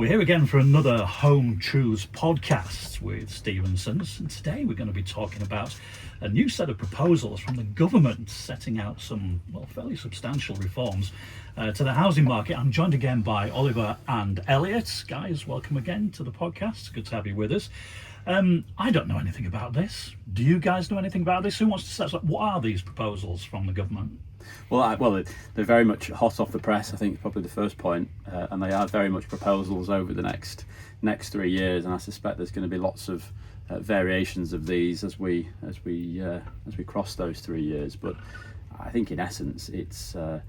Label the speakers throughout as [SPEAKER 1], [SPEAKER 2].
[SPEAKER 1] We're here again for another Home Truths podcast with Stephensons, and today we're going to be talking about a new set of proposals from the government setting out some, fairly substantial reforms to the housing market. I'm joined again by Oliver and Elliot. Guys, welcome again to the podcast. Good to have you with us. I don't know anything about this. Do you guys know anything about this? Who wants to set up? What are these proposals from the government?
[SPEAKER 2] Well, they're very much hot off the press. I think it's probably the first point, and they are very much proposals over the next 3 years. And I suspect there's going to be lots of variations of these as we cross those 3 years. But I think in essence, it's a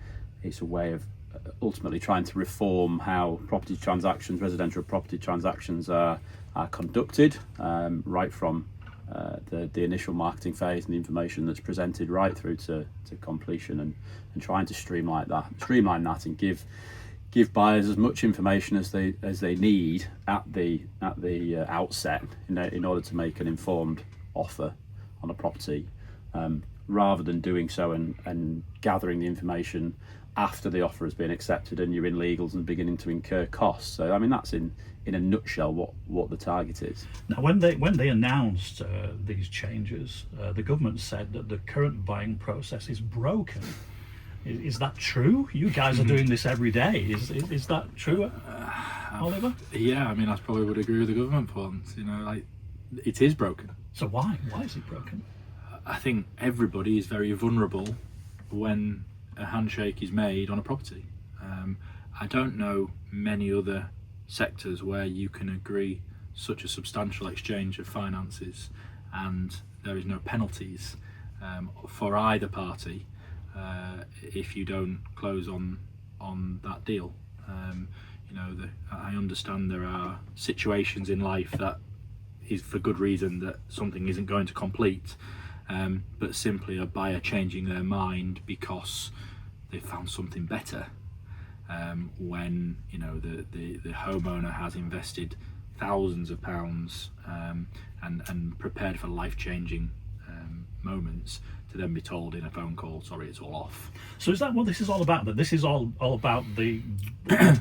[SPEAKER 2] way of ultimately trying to reform how residential property transactions are conducted, right from the initial marketing phase and the information that's presented right through to completion, and trying to streamline that and give buyers as much information as they need at the outset in order to make an informed offer on a property, rather than doing so and gathering the information after the offer has been accepted and you're in legals and beginning to incur costs. So I mean, that's in a nutshell what the target is.
[SPEAKER 1] Now, when they announced these changes, the government said that the current buying process is broken. Is that true? You guys are doing this every day. Is that true, Oliver?
[SPEAKER 3] Yeah, I mean, I probably would agree with the government points. It is broken.
[SPEAKER 1] So why is it broken?
[SPEAKER 3] I think everybody is very vulnerable when a handshake is made on a property. I don't know many other sectors where you can agree such a substantial exchange of finances and there is no penalties for either party if you don't close on that deal. I understand there are situations in life that is for good reason that something isn't going to complete, but simply a buyer changing their mind because they found something better, when the homeowner has invested thousands of pounds and prepared for life-changing moments, to then be told in a phone call, sorry, it's all off.
[SPEAKER 1] So is that what this is all about? That this is all about the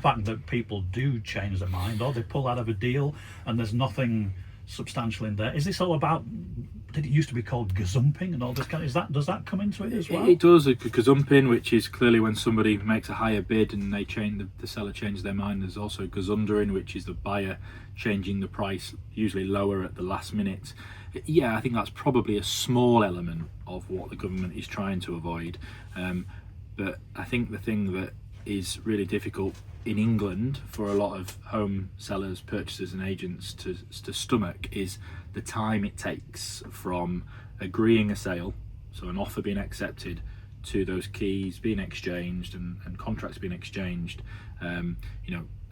[SPEAKER 1] fact that people do change their mind, or they pull out of a deal and there's nothing substantial in there? Is this all about, did it used to be called gazumping and all this kind of, does that come into it as well?
[SPEAKER 3] It does, a gazumping, which is clearly when somebody makes a higher bid and they change, the seller changes their mind. There's also gazundering, which is the buyer changing the price, usually lower at the last minute. Yeah, I think that's probably a small element of what the government is trying to avoid. But I think the thing that is really difficult in England for a lot of home sellers, purchasers and agents to stomach is the time it takes from agreeing a sale, so an offer being accepted, to those keys being exchanged and contracts being exchanged.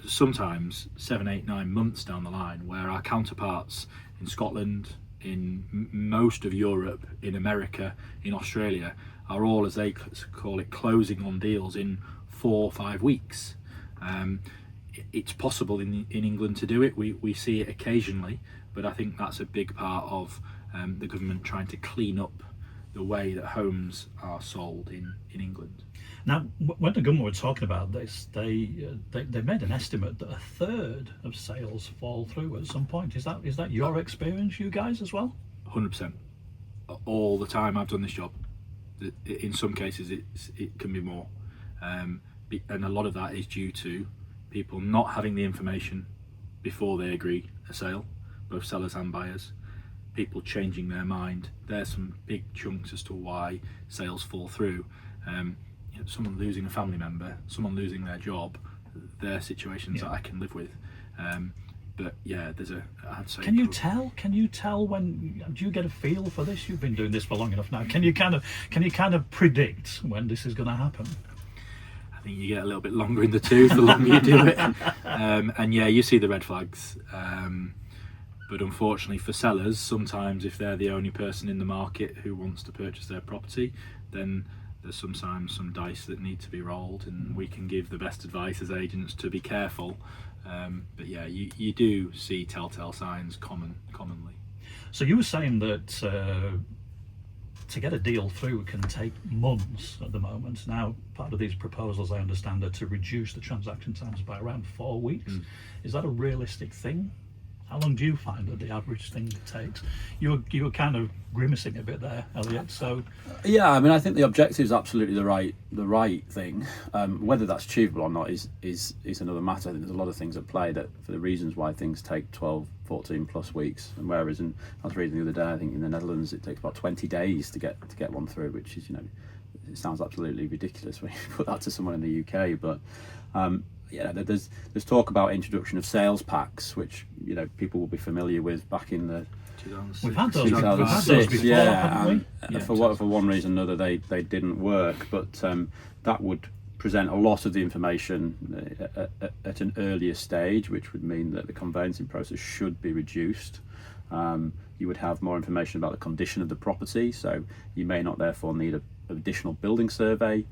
[SPEAKER 3] Sometimes 7, 8, 9 months down the line, where our counterparts in Scotland, in most of Europe, in America, in Australia, are all, as they call it, closing on deals in 4 or 5 weeks. It's possible in England to do it. We see it occasionally, but I think that's a big part of the government trying to clean up the way that homes are sold in England.
[SPEAKER 1] Now, when the government were talking about this, they made an estimate that 1/3 of sales fall through at some point. Is that your experience, you guys, as well?
[SPEAKER 3] 100%. All the time I've done this job. In some cases, it can be more. And a lot of that is due to people not having the information before they agree a sale, both sellers and buyers. People changing their mind. There's some big chunks as to why sales fall through. Someone losing a family member, someone losing their job, they're situations that I can live with. But yeah, I'd say.
[SPEAKER 1] Can you tell when? Do you get a feel for this? You've been doing this for long enough now. Can you kind of predict when this is going to happen?
[SPEAKER 3] I think you get a little bit longer in the tooth the longer you do it. And yeah, you see the red flags. But unfortunately for sellers, sometimes if they're the only person in the market who wants to purchase their property, then there's sometimes some dice that need to be rolled, and we can give the best advice as agents to be careful. But yeah, you do see telltale signs commonly.
[SPEAKER 1] So you were saying that to get a deal through can take months at the moment. Now, part of these proposals, I understand, are to reduce the transaction times by around 4 weeks. Is that a realistic thing? How long do you find that the average thing takes? You were kind of grimacing a bit there, Elliot. So
[SPEAKER 2] yeah, I mean, I think the objective is absolutely the right thing. Whether that's achievable or not is another matter. I think there's a lot of things at play that for the reasons why things take 12, 14 plus weeks, and whereas I was reading the other day, I think in the Netherlands it takes about 20 days to get one through, which is, it sounds absolutely ridiculous when you put that to someone in the UK, but. Yeah, there's talk about introduction of sales packs, which people will be familiar with back in the
[SPEAKER 3] 2006.
[SPEAKER 1] we've had those
[SPEAKER 2] 2006.
[SPEAKER 1] before,
[SPEAKER 2] Yeah,
[SPEAKER 1] haven't
[SPEAKER 2] and for one reason or another they didn't work, but that would present a lot of the information at an earlier stage, which would mean that the conveyancing process should be reduced. You would have more information about the condition of the property, so you may not therefore need an additional building survey.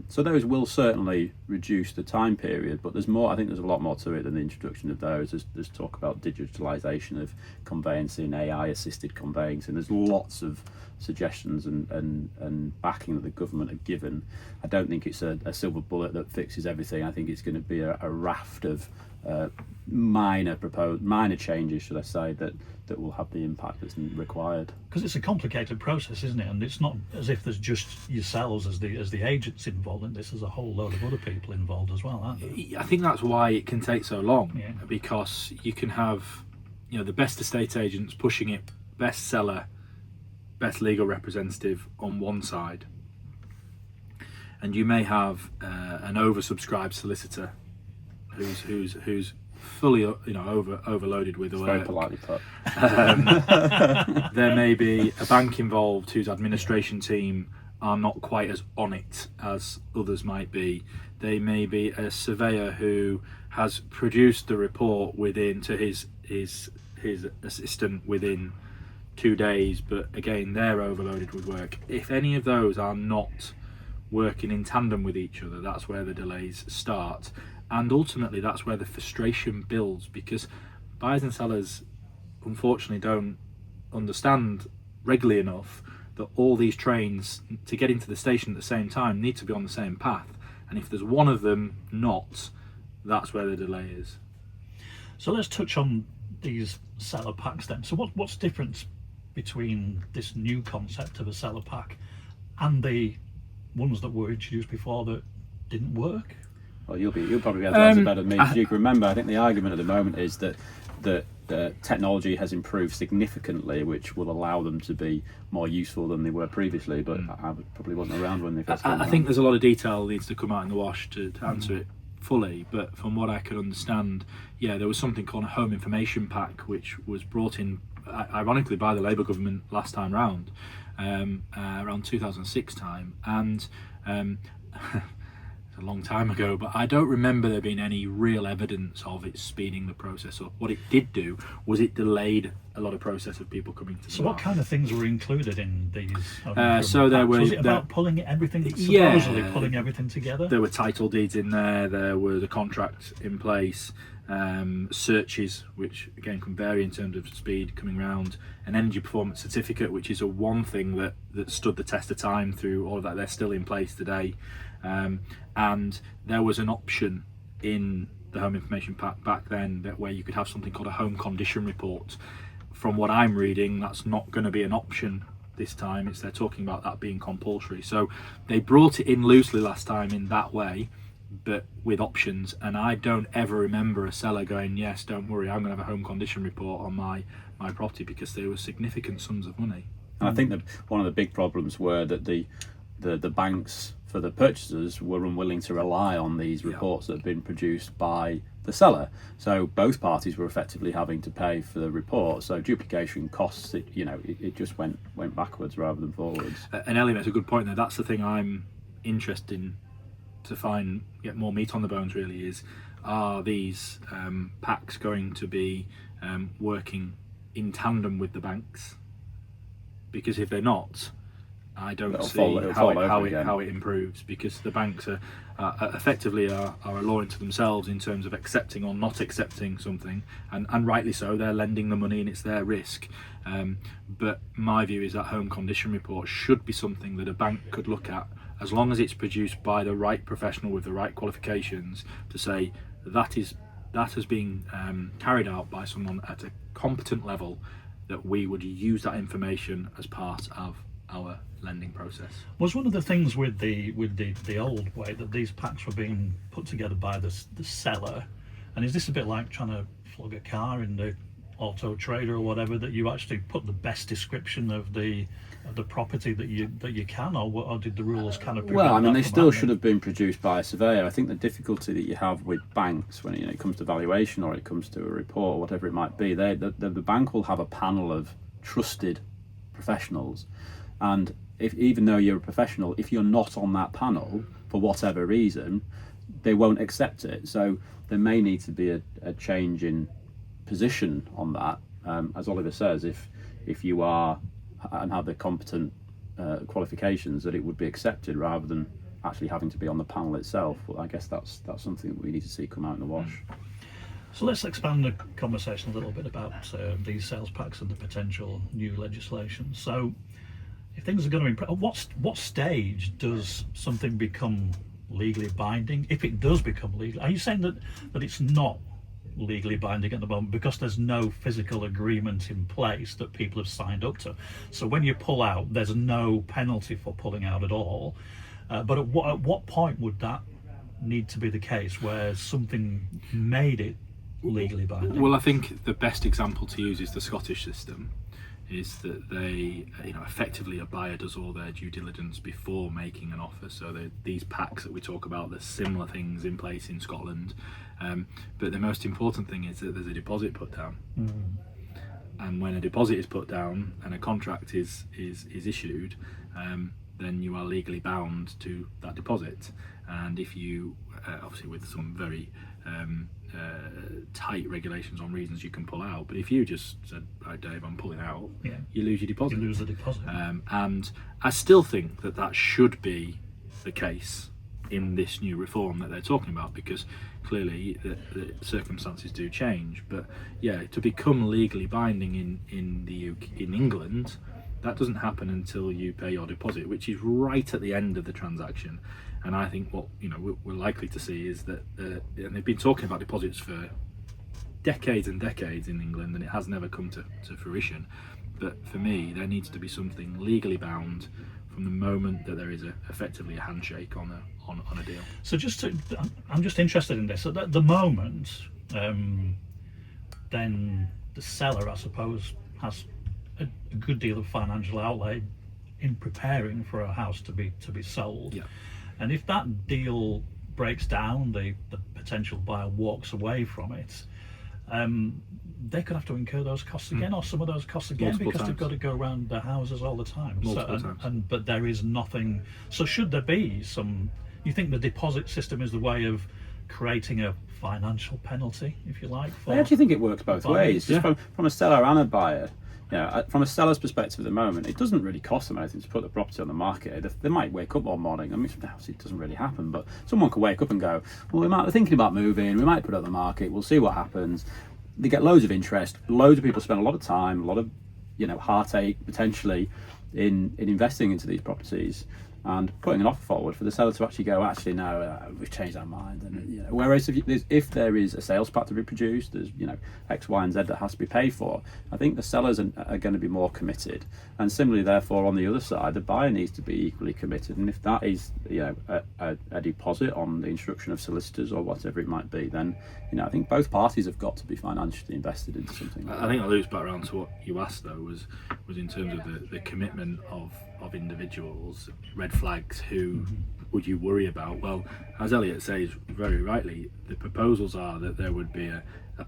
[SPEAKER 2] So those will certainly reduce the time period, but there's more. I think there's a lot more to it than the introduction of those. There's talk about digitalisation of conveyancing, AI assisted conveyancing. There's lots of suggestions and backing that the government have given. I don't think it's a silver bullet that fixes everything. I think it's going to be a raft of minor changes, should I say, that will have the impact that's required.
[SPEAKER 1] Because it's a complicated process, isn't it? And it's not as if there's just yourselves as the agents involved in this. There's a whole load of other people involved as well, aren't there?
[SPEAKER 3] I think that's why it can take so long, because you can have the best estate agents pushing it, best seller, best legal representative on one side, and you may have an oversubscribed solicitor who's fully overloaded with work.
[SPEAKER 2] Very politely put.
[SPEAKER 3] There may be a bank involved whose administration team are not quite as on it as others might be. They may be a surveyor who has produced the report to his assistant within 2 days, but again they're overloaded with work. If any of those are not working in tandem with each other, that's where the delays start. And ultimately, that's where the frustration builds, because buyers and sellers, unfortunately, don't understand regularly enough that all these trains, to get into the station at the same time, need to be on the same path. And if there's one of them not, that's where the delay is.
[SPEAKER 1] So let's touch on these seller packs then. So what's different between this new concept of a seller pack and the ones that were introduced before that didn't work?
[SPEAKER 2] Well, you'll probably be able to answer better than me. You can remember, I think the argument at the moment is that the technology has improved significantly, which will allow them to be more useful than they were previously. But I probably wasn't around when they first came
[SPEAKER 3] I think there's a lot of detail needs to come out in the wash to answer it fully. But from what I could understand, there was something called a home information pack, which was brought in, ironically, by the Labour government last time round, around 2006 time, and a long time ago, but I don't remember there being any real evidence of it speeding the process up. What it did do was it delayed a lot of process of people coming to the
[SPEAKER 1] what kind of things were included in these?
[SPEAKER 3] So there
[SPEAKER 1] was it about pulling everything, pulling everything together?
[SPEAKER 3] There were title deeds in there was a contract in place, searches, which again can vary in terms of speed coming round, an energy performance certificate, which is one thing that stood the test of time through all of that. They're still in place today. And there was an option in the home information pack back then where you could have something called a home condition report. From what I'm reading, that's not going to be an option this time. They're talking about that being compulsory. So they brought it in loosely last time in that way, but with options. And I don't ever remember a seller going, yes, don't worry, I'm going to have a home condition report on my property, because there were significant sums of money.
[SPEAKER 2] And I think that one of the big problems were that the banks, for the purchasers, were unwilling to rely on these reports that had been produced by the seller. So both parties were effectively having to pay for the report. So duplication costs, it just went backwards rather than forwards.
[SPEAKER 3] And Elliot makes a good point there. That's the thing I'm interested in to get more meat on the bones, really, is are these packs going to be working in tandem with the banks? Because if they're not, I don't
[SPEAKER 2] It'll
[SPEAKER 3] see
[SPEAKER 2] fall
[SPEAKER 3] how
[SPEAKER 2] over again.
[SPEAKER 3] it improves, because the banks are effectively are a law unto themselves in terms of accepting or not accepting something, and rightly so. They're lending the money and it's their risk. But my view is that home condition report should be something that a bank could look at, as long as it's produced by the right professional with the right qualifications, to say that has been carried out by someone at a competent level, that we would use that information as part of our lending process.
[SPEAKER 1] Was one of the things with the old way that these packs were being put together by the seller, and is this a bit like trying to flog a car in the Auto Trader or whatever, that you actually put the best description of the property that you can, or did the rules kind of prevent
[SPEAKER 2] Well, I mean,
[SPEAKER 1] that
[SPEAKER 2] they
[SPEAKER 1] from
[SPEAKER 2] still
[SPEAKER 1] happening?
[SPEAKER 2] should have been produced by a surveyor. I think the difficulty that you have with banks when it comes to valuation, or it comes to a report, or whatever it might be, the bank will have a panel of trusted professionals, and even though you're a professional, if you're not on that panel for whatever reason, they won't accept it. So there may need to be a change in position on that. As Oliver says, if you are and have the competent qualifications, that it would be accepted rather than actually having to be on the panel itself. But I guess that's something that we need to see come out in the wash.
[SPEAKER 1] So let's expand the conversation a little bit about these sales packs and the potential new legislation. So if things are going to improve, what stage does something become legally binding? If it does become legal, are you saying that it's not legally binding at the moment because there's no physical agreement in place that people have signed up to? So when you pull out, there's no penalty for pulling out at all. But at what point would that need to be the case, where something made it legally binding?
[SPEAKER 3] Well, I think the best example to use is the Scottish system. Is that they, effectively a buyer does all their due diligence before making an offer. So these packs that we talk about, there's similar things in place in Scotland, but the most important thing is that there's a deposit put down. And when a deposit is put down and a contract is issued, then you are legally bound to that deposit. And if you, obviously with some very tight regulations on reasons you can pull out, but if you just said, "Right, Dave, I'm pulling out," you lose your deposit.
[SPEAKER 1] You lose the deposit.
[SPEAKER 3] And I still think that should be the case in this new reform that they're talking about, because clearly the circumstances do change. But to become legally binding in the UK, in England, that doesn't happen until you pay your deposit, which is right at the end of the transaction. And I think what we're likely to see is that, and they've been talking about deposits for decades and decades in England, and it has never come to fruition. But for me, there needs to be something legally bound from the moment that there is effectively a handshake on a deal.
[SPEAKER 1] So I'm just interested in this. So at the moment, then the seller, I suppose, has a good deal of financial outlay in preparing for a house to be sold.
[SPEAKER 3] Yeah.
[SPEAKER 1] And if that deal breaks down, the potential buyer walks away from it, they could have to incur those costs again, or some of those costs again,
[SPEAKER 3] Multiple
[SPEAKER 1] because they've
[SPEAKER 3] times.
[SPEAKER 1] got to go around the houses all the time.
[SPEAKER 3] Multiple times.
[SPEAKER 1] But there is nothing. So should there be some? You think the deposit system is the way of creating a financial penalty, if you like?
[SPEAKER 2] I actually think it works both ways. Just
[SPEAKER 3] Yeah.
[SPEAKER 2] from a seller and a buyer. From a seller's perspective at the moment, it doesn't really cost them anything to put the property on the market. They might wake up one morning, I mean, it doesn't really happen, but someone could wake up and go, well, we're thinking about moving, we might put it on the market, we'll see what happens. They get loads of interest, loads of people spend a lot of time, a lot of heartache potentially in investing into these properties, and putting an offer forward for the seller to actually go, actually no, we've changed our mind. And whereas if there is a sales pack to be produced, there's X, Y, and Z that has to be paid for. I think the sellers are going to be more committed, and similarly, therefore, on the other side, the buyer needs to be equally committed. And if that is a deposit on the instruction of solicitors or whatever it might be, then I think both parties have got to be financially invested into something.
[SPEAKER 3] I think I'll lose back around to what you asked though, was in terms of the commitment of individuals, red flags. Who would you worry about? Well, as Elliot says very rightly, the proposals are that there would be a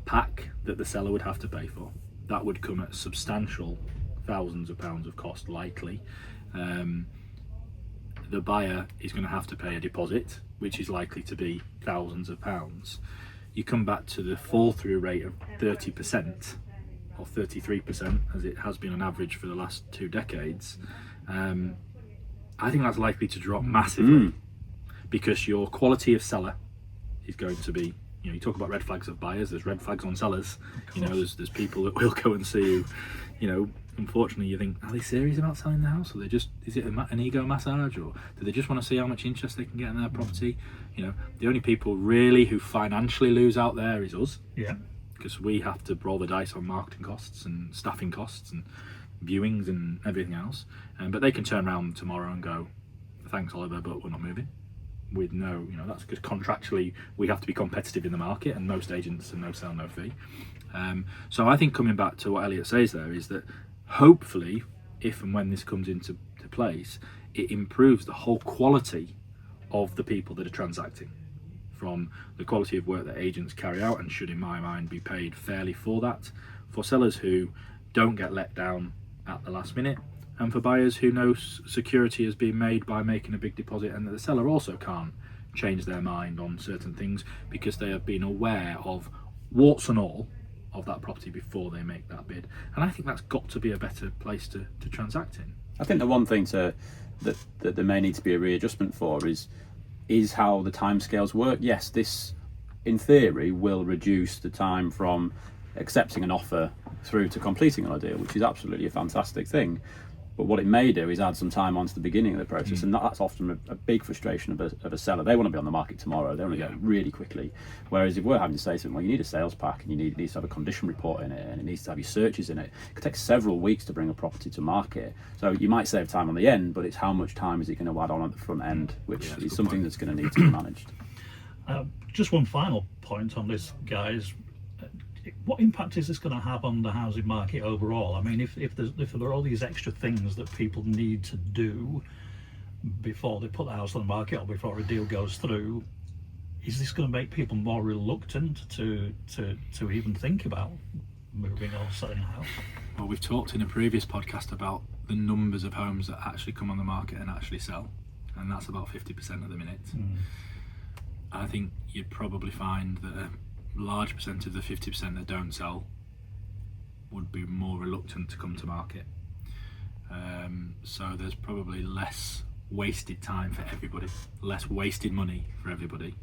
[SPEAKER 3] pack that the seller would have to pay for. That would come at substantial thousands of pounds of cost, likely. The buyer is going to have to pay a deposit, which is likely to be thousands of pounds. You come back to the fall through rate of 30% or 33%, as it has been on average for the last 2 decades. I think that's likely to drop massively because your quality of seller is going to be, you talk about red flags of buyers, there's red flags on sellers. There's people that will go and see you, unfortunately you think, are they serious about selling the house, or is it an ego massage, or do they just want to see how much interest they can get in their property? The only people really who financially lose out there is us, because we have to roll the dice on marketing costs and staffing costs and viewings and everything else, but they can turn around tomorrow and go, thanks Oliver, but we're not moving. With that's because contractually we have to be competitive in the market, and most agents are no sell, no fee. So I think, coming back to what Elliot says there, is that hopefully, if and when this comes into place, it improves the whole quality of the people that are transacting, from the quality of work that agents carry out, and should, in my mind, be paid fairly for that, for sellers who don't get let down at the last minute, and for buyers who know security has been made by making a big deposit, and that the seller also can't change their mind on certain things because they have been aware of warts and all of that property before they make that bid. And I think that's got to be a better place to transact in.
[SPEAKER 2] I think the one thing that there may need to be a readjustment for is how the timescales work. Yes, this in theory will reduce the time from accepting an offer through to completing on a deal, which is absolutely a fantastic thing. But what it may do is add some time onto the beginning of the process, and that's often a big frustration of a seller. They want to be on the market tomorrow. They want to get it really quickly. Whereas if we're having to say to them, well, you need a sales pack, and it needs to have a condition report in it, and it needs to have your searches in it. It could take several weeks to bring a property to market. So you might save time on the end, but it's how much time is it going to add on at the front end, which is something that's going to need to be managed.
[SPEAKER 1] Just one final point on this, guys. What impact is this going to have on the housing market overall? I mean, if there are all these extra things that people need to do before they put the house on the market or before a deal goes through, is this going to make people more reluctant to even think about moving or selling a house?
[SPEAKER 3] Well, we've talked in a previous podcast about the numbers of homes that actually come on the market and actually sell, and that's about 50% at the minute. I think you'd probably find that a large percent of the 50% that don't sell would be more reluctant to come to market. So there's probably less wasted time for everybody, less wasted money for everybody.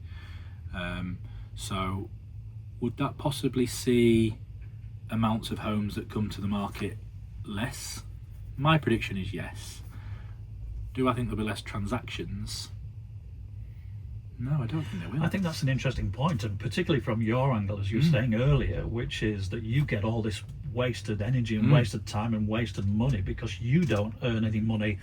[SPEAKER 3] So would that possibly see amounts of homes that come to the market less? My prediction is yes. Do I think there'll be less transactions? No, I don't think they will.
[SPEAKER 1] I think that's an interesting point, and particularly from your angle, as you were saying earlier, which is that you get all this wasted energy and wasted time and wasted money because you don't earn any money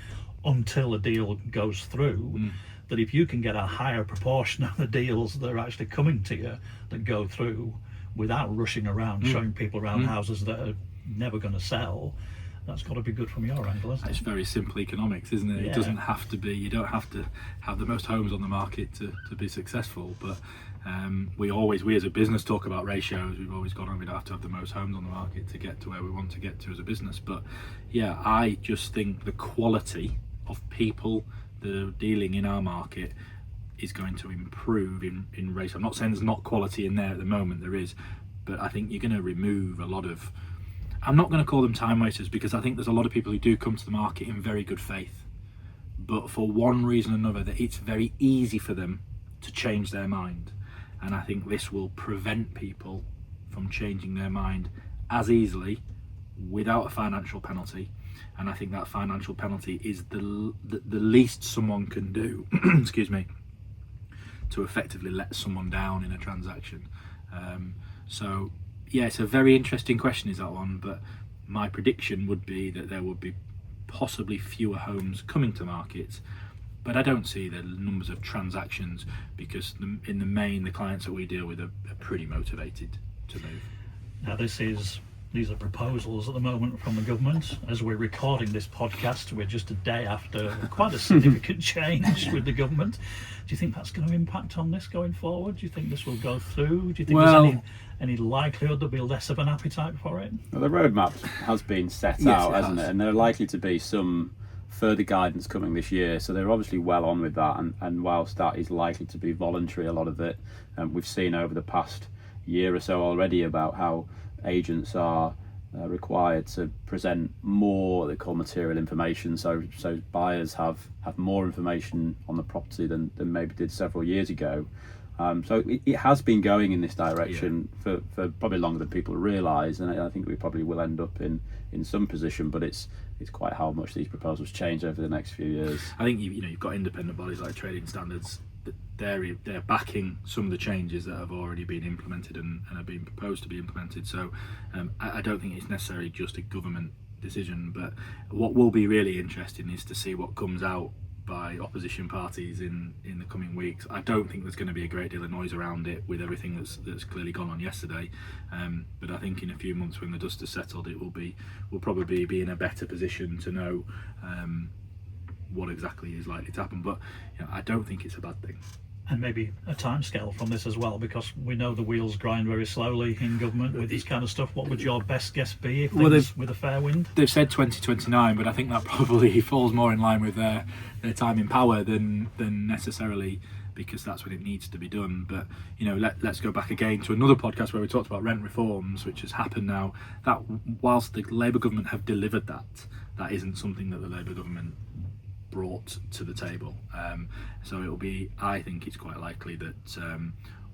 [SPEAKER 1] until a deal goes through. That if you can get a higher proportion of the deals that are actually coming to you that go through without rushing around showing people around houses that are never going to sell, that's got to be good from your angle, isn't it?
[SPEAKER 3] It's very simple economics, isn't it? It doesn't have to be, you don't have to have the most homes on the market to be successful, but we as a business talk about ratios. We've always gone on, we don't have to have the most homes on the market to get to where we want to get to as a business. But yeah, I just think the quality of people that are dealing in our market is going to improve in ratio. I'm not saying there's not quality in there at the moment, there is, but I think you're going to remove a lot of, I'm not going to call them time wasters, because I think there's a lot of people who do come to the market in very good faith, but for one reason or another, that it's very easy for them to change their mind. And I think this will prevent people from changing their mind as easily without a financial penalty. And I think that financial penalty is the least someone can do, excuse me, to effectively let someone down in a transaction. So yeah, it's a very interesting question, is that one, but my prediction would be that there would be possibly fewer homes coming to market, but I don't see the numbers of transactions, because in the main, the clients that we deal with are pretty motivated to move.
[SPEAKER 1] Now these are proposals at the moment from the government. As we're recording this podcast, we're just a day after quite a significant change with the government. Do you think that's going to impact on this going forward? Do you think this will go through? Do you think there's any likelihood there'll be less of an appetite for it?
[SPEAKER 2] Well, the roadmap has been set out, hasn't it? And there are likely to be some further guidance coming this year, so they're obviously well on with that, and whilst that is likely to be voluntary, a lot of it, we've seen over the past year or so already about how agents are required to present more what they call material information, so buyers have more information on the property than maybe did several years ago. So it has been going in this direction for probably longer than people realise, and I think we probably will end up in some position, but it's quite how much these proposals change over the next few years.
[SPEAKER 3] I think you've got independent bodies like Trading Standards. They're backing some of the changes that have already been implemented and are being proposed to be implemented. So I don't think it's necessarily just a government decision, but what will be really interesting is to see what comes out by opposition parties in the coming weeks. I don't think there's going to be a great deal of noise around it with everything that's clearly gone on yesterday, but I think in a few months when the dust has settled, we'll probably be in a better position to know what exactly is likely to happen. But I don't think it's a bad thing.
[SPEAKER 1] And maybe a timescale from this as well, because we know the wheels grind very slowly in government with this kind of stuff. What would your best guess be if things with a fair wind?
[SPEAKER 3] They've said 2029, but I think that probably falls more in line with their time in power than necessarily because that's when it needs to be done. But let's go back again to another podcast where we talked about rent reforms, which has happened now. That whilst the Labour government have delivered that isn't something that the Labour government brought to the table. So it'll be, I think it's quite likely that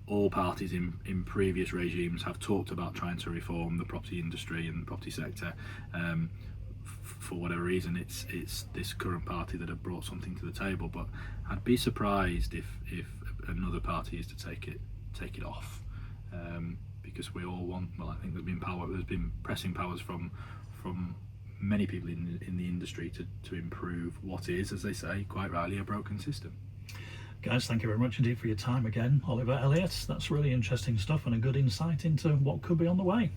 [SPEAKER 3] all parties in previous regimes have talked about trying to reform the property industry and the property sector. For whatever reason, it's this current party that have brought something to the table. But I'd be surprised if another party is to take it off, because we all want. Well, I think there's been pressing powers from many people in the industry to improve what is, as they say, quite rightly, a broken system.
[SPEAKER 1] Guys, thank you very much indeed for your time again, Oliver, Elliot. That's really interesting stuff and a good insight into what could be on the way.